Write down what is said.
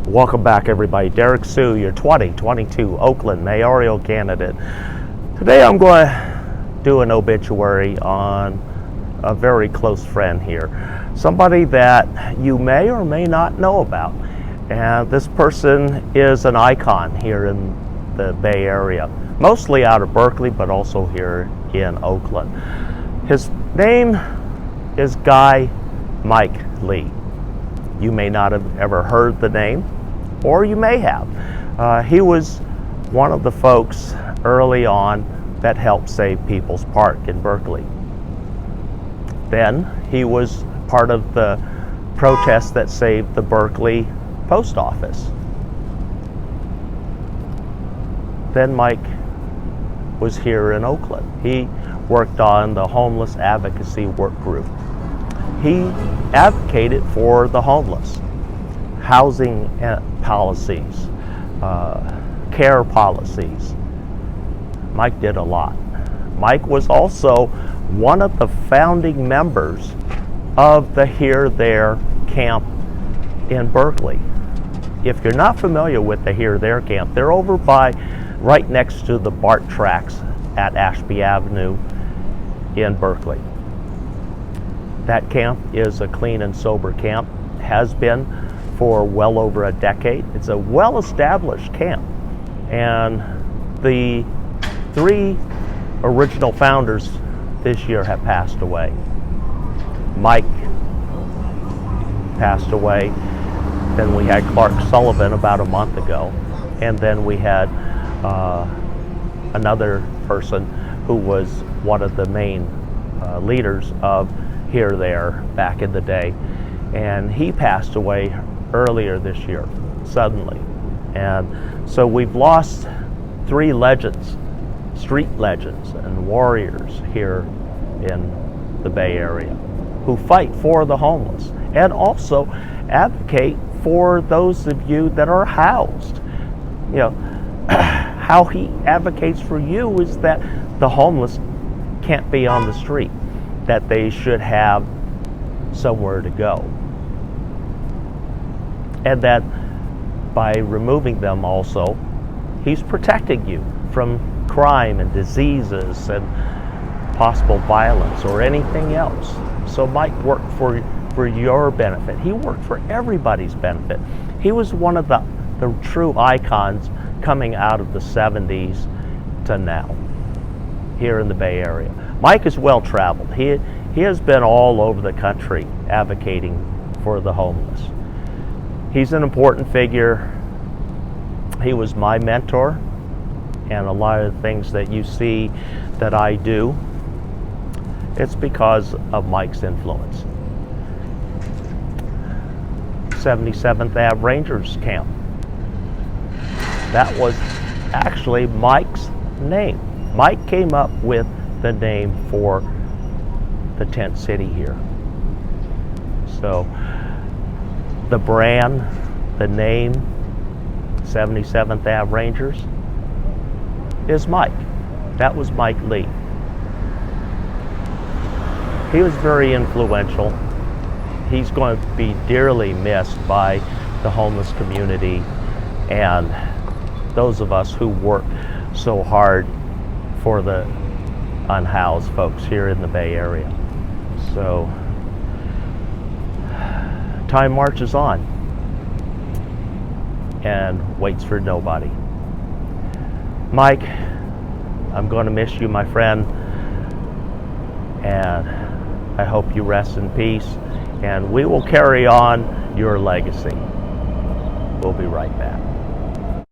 Welcome back, everybody. Derrick Soo, your 2022 Oakland mayoral candidate. Today I'm going to do an obituary on a very close friend here, somebody that you may or may not know about. And this person is an icon here in the Bay Area, mostly out of Berkeley, but also here in Oakland. His name is Guy Mike Lee. You may not have ever heard the name, or you may have. He was one of the folks early on that helped save People's Park in Berkeley. Then he was part of the protest that saved the Berkeley Post Office. Then Mike was here in Oakland. He worked on the Homeless Advocacy Work Group. He advocated for the homeless, housing policies, care policies. Mike did a lot. Mike was also one of the founding members of the Here There camp in Berkeley. If you're not familiar with the Here There camp, they're over by right next to the BART tracks at Ashby Avenue in Berkeley. That camp is a clean and sober camp, has been for well over a decade. It's a well-established camp, and the three original founders this year have passed away. Mike passed away, then we had Clark Sullivan about a month ago, and then we had another person who was one of the main leaders of Here There back in the day, and he passed away earlier this year suddenly. And so we've lost three legends, street legends and warriors here in the Bay Area who fight for the homeless and also advocate for those of you that are housed. You know, how he advocates for you is that the homeless can't be on the street, that they should have somewhere to go. And that by removing them also, he's protecting you from crime and diseases and possible violence or anything else. So Mike worked for your benefit. He worked for everybody's benefit. He was one of the true icons coming out of the 70s to now here in the Bay Area. Mike is well traveled. He has been all over the country advocating for the homeless. He's an important figure. He was my mentor, and a lot of the things that you see that I do, it's because of Mike's influence. 77th Ave Rangers Camp. That was actually Mike's name. Mike came up with the name for the tent city here. So the brand, the name, 77th Ave Rangers, is Mike. That was Mike Lee. He was very influential. He's going to be dearly missed by the homeless community and those of us who work so hard for the unhoused folks here in the Bay Area. So time marches on and waits for nobody. Mike, I'm going to miss you, my friend, and I hope you rest in peace, and we will carry on your legacy. We'll be right back.